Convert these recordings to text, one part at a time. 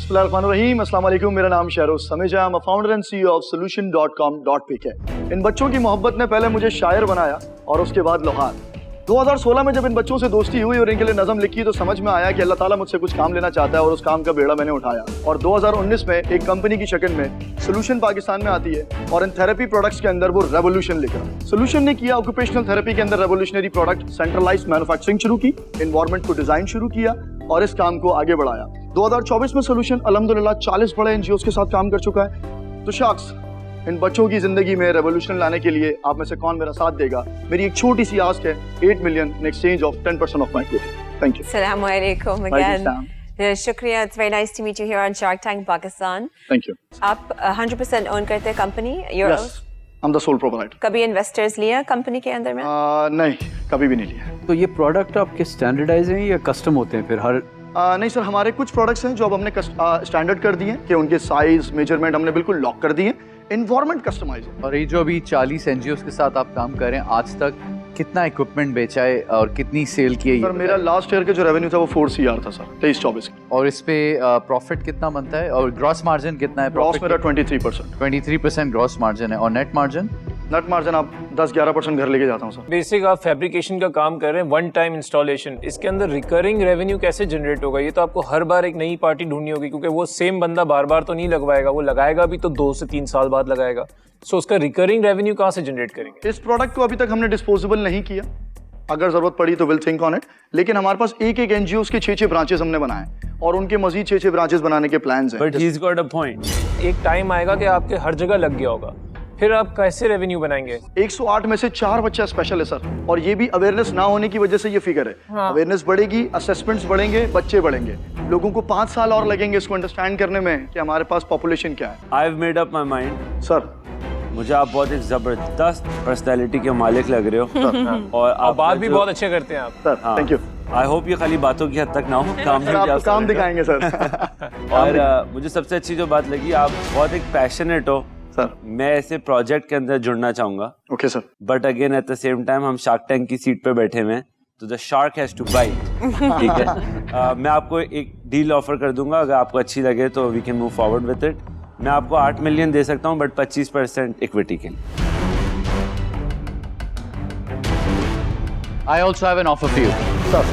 बिस्मिल्लाहिर्रहमानिर्रहीम, अस्सलाम वालेकुम। मेरा नाम Shahroz Sameja, I'm a founder and CEO of solution.com.pk। इन बच्चों की मोहब्बत ने पहले मुझे शायर बनाया और उसके बाद लोहार। 2016 में जब इन बच्चों से दोस्ती हुई और इनके लिए नज़म लिखी तो समझ में आया कि अल्लाह ताला मुझसे कुछ काम लेना चाहता है और उस काम का बेड़ा मैंने उठाया। और 2019 में एक कंपनी की शक्ल में सोल्यूशन पाकिस्तान में आती है और इन थेरेपी प्रोडक्ट्स के अंदर वो रेवोल्यूशन लिखा। सोल्यूशन ने किया ऑक्यूपेशनल थेरेपी के अंदर रेवोल्यूशनरी प्रोडक्ट, सेंट्रलाइज्ड मैन्युफैक्चरिंग शुरू की, एनवायरनमेंट को डिजाइन शुरू किया और इस काम को आगे बढ़ाया। 2024 में सोल्यूशन अल्हम्दुलिल्लाह 40 बड़े एनजीओ के साथ काम कर चुका है। तो शख्स इन बच्चों की जिंदगी में रेवोल्यूशन लाने के लिए आप में से कौन मेरा साथ देगा? मेरी एक छोटी सी आस्क है, 8 million in exchange of 10% of my equity. Thank you. अस्सलाम वालेकुम अगेन। शुक्रिया, it's very nice to meet you here on Shark Tank Pakistan. Thank you. आप 100% ओन करते हैं company? Yes, I am the sole proprietor. कभी investors लिया company के अंदर में? नहीं, कभी भी नहीं लिया। तो ये प्रोडक्ट आपके स्टैंडर्डाइज हैं या कस्टम होते हैं फिर हर? नहीं सर, हमारे कुछ प्रोडक्ट्स हैं जो अब हमने स्टैंडर्ड कर दिए हैं कि उनके साइज मेजरमेंट हमने बिल्कुल लॉक कर दिए हैं। एनवायरनमेंट कस्टमाइज है। और ये जो अभी 40 एनजीओ के साथ आप काम कर रहे हैं, आज तक कितना इक्विपमेंट बेचा है और कितनी सेल की है? सर मेरा लास्ट ईयर का जो रेवेन्यू था वो 4 CR था सर, 23-24 का। और इस पे प्रॉफिट कितना बनता है और ग्रॉस मार्जिन कितना है? ग्रॉस मेरा 23%। 23% ग्रॉस मार्जिन है। और नेट मार्जिन? नेट मार्जिन आप 10-11% घर लेके जाता हूँ सर। बेसिक आप फैब्रिकेशन का काम कर रहे हैं, वन टाइम इंस्टॉलेशन, इसके अंदर रिकरिंग रेवेन्यू कैसे जनरेट होगा? ये तो आपको हर बार एक नई पार्टी ढूंढनी होगी, क्योंकि वो सेम बंदा बार बार तो नहीं लगवाएगा, वो लगाएगा भी तो 2 से 3 साल बाद लगाएगा। सो उसका रिकरिंग रेवेन्यू कहाँ से जनरेट करेंगे? इस प्रोडक्ट को अभी तक हमने डिस्पोजेबल नहीं किया, अगर जरूरत पड़ी तो विल थिंक ऑन इट। लेकिन हमारे पास एक एनजीओ के 6 ब्रांचेस हमने बनाए और उनके मजीद 6 ब्रांचेस बनाने के प्लान्स हैं। But he is got a point. एक टाइम आएगा कि आपके हर जगह लग गया होगा, फिर आप कैसे रेवेन्यू बनाएंगे? 108 में से 4 बच्चा स्पेशल है सर, और ये भी अवेयरनेस ना होने की वजह से ये फिगर है। हाँ। अवेयरनेस बढ़ेगी, असेसमेंट्स बढ़ेंगे, बच्चे बढ़ेंगे। लोगों को 5 साल और लगेंगे इसको अंडरस्टैंड करने में कि हमारे पास पॉपुलेशन क्या है। I have made up my mind sir, मुझे आप बहुत एक जबरदस्त पर्सनैलिटी के मालिक लग रहे हो और आप बात भी बहुत अच्छे करते हैं आप। Sir thank you. I hope ये खाली बातों की हद तक ना हो, काम में भी आपको आप काम दिखाएंगे सर। और मुझे सबसे अच्छी जो बात लगी, आप बहुत एक पैशनेट हो सर। मैं ऐसे प्रोजेक्ट के अंदर जुड़ना चाहूंगा। Okay sir. But again at the same time हम शार्क टैंक की सीट पे बैठे हुए हैं, तो the shark has to bite. ठीक है, मैं आपको एक डील ऑफर कर दूंगा, अगर आपको अच्छी लगे तो we can move forward with it. मैं आपको 8 मिलियन दे सकता हूँ, बट 25% इक्विटी के लिए। I also have an offer for you. Sir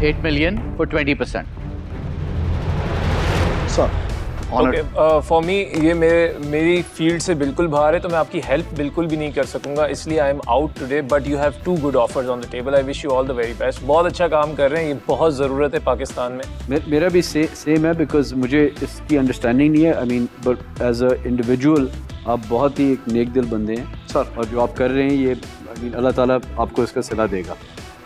8 million for 20%. Sir okay, for me ये मेरी फील्ड से बिल्कुल बाहर है, तो मैं आपकी हेल्प बिल्कुल भी नहीं कर सकूंगा, इसलिए I am out today. But you have 2 good offers on the table. I wish you all the very best. बहुत अच्छा काम कर रहे हैं, ये बहुत ज़रूरत है पाकिस्तान में। मेरा भी सेम है, बिकॉज मुझे इसकी अंडरस्टैंडिंग नहीं है। I mean but as a individual आप बहुत ही एक नेक दिल बंदे हैं सर, और जो आप कर रहे हैं ये आई मीन अल्लाह ताला आपको इसका सिला देगा।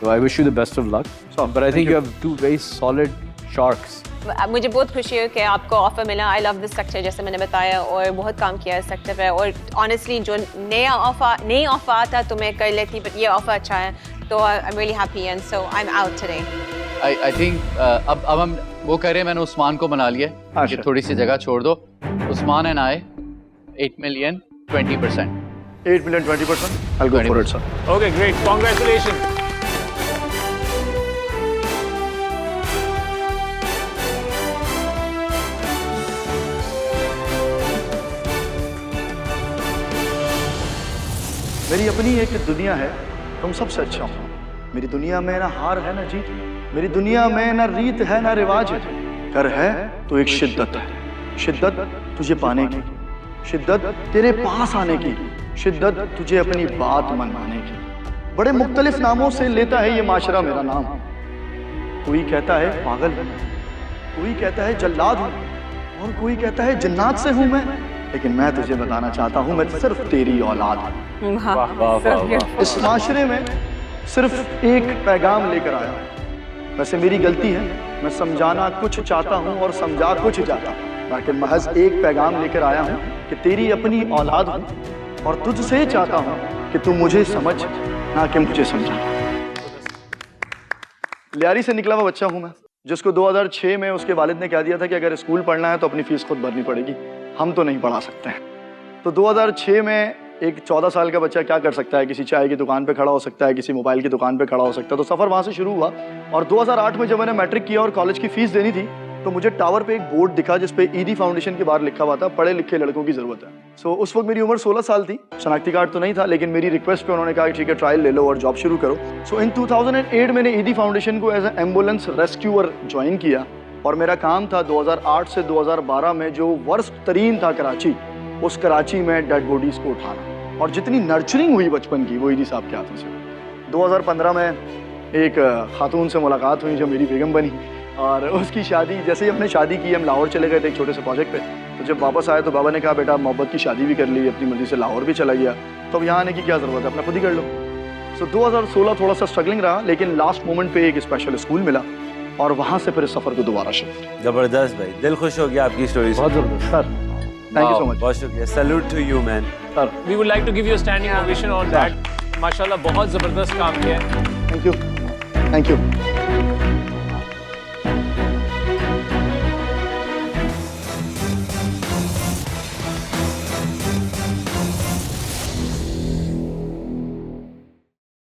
तो I wish you the best of luck. But I think you have 2 very solid sharks. मुझे बहुत खुशी है कि आपको ऑफर मिला। आई लव दिस सेक्टर, जैसे मैंने बताया, और बहुत काम किया है इस सेक्टर पे। और ऑनेस्टली जो नई ऑफर आता तो मैं कर लेती, बट ये ऑफर अच्छा है, तो I am really happy and so I am out today. I think अब हम वो कह रहे हैं, मैंने उस्मान को मना लिया कि थोड़ी सी जगह छोड़ दो। Usman and I 8 million 20%। 8 million 20%। I'll go for it sir। Okay great, congratulation. मेरी अपनी एक दुनिया है, तुम सबसे अच्छा हो। मेरी दुनिया में ना हार है ना जीत, मेरी दुनिया में ना रीत है ना रिवाज है। कर है तो एक शिद्दत है, शिद्दत तुझे पाने की, शिद्दत तेरे पास आने की, शिद्दत तुझे अपनी बात मनवाने की। बड़े मुख्तलिफ नामों से लेता है ये माशरा मेरा नाम। कोई कहता है पागल हूँ, कोई कहता है जल्लाद हूँ, और कोई कहता है जन्नात से हूँ मैं। लेकिन मैं तुझे बताना चाहता हूँ, मैं सिर्फ तेरी औलाद हूँ। इस माशरे में सिर्फ एक पैगाम लेकर आया हूँ। वैसे मेरी गलती है, मैं समझाना कुछ चाहता हूँ और समझा कुछ जाता हूँ, लेकिन महज एक पैगाम लेकर आया हूँ कि तेरी अपनी औलाद हूँ और तुझसे चाहता हूँ कि तू मुझे समझ, ना कि मुझे समझा। लियारी से निकला हुआ बच्चा हूँ मैं, जिसको 2006 में उसके वालिद ने कह दिया था कि अगर स्कूल पढ़ना है तो अपनी फीस खुद भरनी पड़ेगी, हम तो नहीं पढ़ा सकते हैं। तो 2006 में एक 14 साल का बच्चा क्या कर सकता है? किसी चाय की दुकान पे खड़ा हो सकता है, किसी मोबाइल की दुकान पे खड़ा हो सकता है। तो सफ़र वहाँ से शुरू हुआ और 2008 में जब मैंने मैट्रिक किया और कॉलेज की फ़ीस देनी थी तो मुझे टावर पे एक बोर्ड दिखा जिस पे ईडी फाउंडेशन के बाहर लिखा हुआ था पढ़े लिखे लड़कों की जरूरत है। सो उस वक्त मेरी उम्र 16 साल थी, शनाख्ती कार्ड तो नहीं था, लेकिन मेरी रिक्वेस्ट पे उन्होंने कहा कि ठीक है ट्रायल ले लो और जॉब शुरू करो। सो इन 2008 मैंने ईडी फाउंडेशन को as a ambulance rescuer join किया और मेरा काम था 2008 से 2012 में जो वर्स्ट तरीन था कराची, उस कराची में डेड बॉडीज को उठाना। और जितनी नर्चरिंग हुई बचपन की वो ईडी साहब के हाथों से। 2015 में एक खातून से मुलाकात हुई जो मेरी बेगम बनी, और उसकी शादी, जैसे ही हमने शादी की हम लाहौर चले गए थे एक छोटे से प्रोजेक्ट पे। तो जब वापस आए तो बाबा ने कहा बेटा मोहब्बत की शादी भी कर ली, अपनी मर्जी से लाहौर भी चला गया, तो अब यहाँ आने की क्या ज़रूरत है, अपना खुद ही कर लो। सो 2016 थोड़ा सा स्ट्रगलिंग रहा, लेकिन लास्ट मोमेंट पे एक स्पेशल स्कूल मिला और वहाँ से फिर इस सफ़र को दोबारा शुरू। जबरदस्त भाई, दिल खुश हो गया आपकी स्टोरी से। बहुत ज़बरदस्त sir, thank you so much. बहुत शुक्रिया, salute to you man. Sir we would like to give you a standing ovation on that. माशाल्लाह बहुत ज़बरदस्त काम किया है। Thank you, thank you.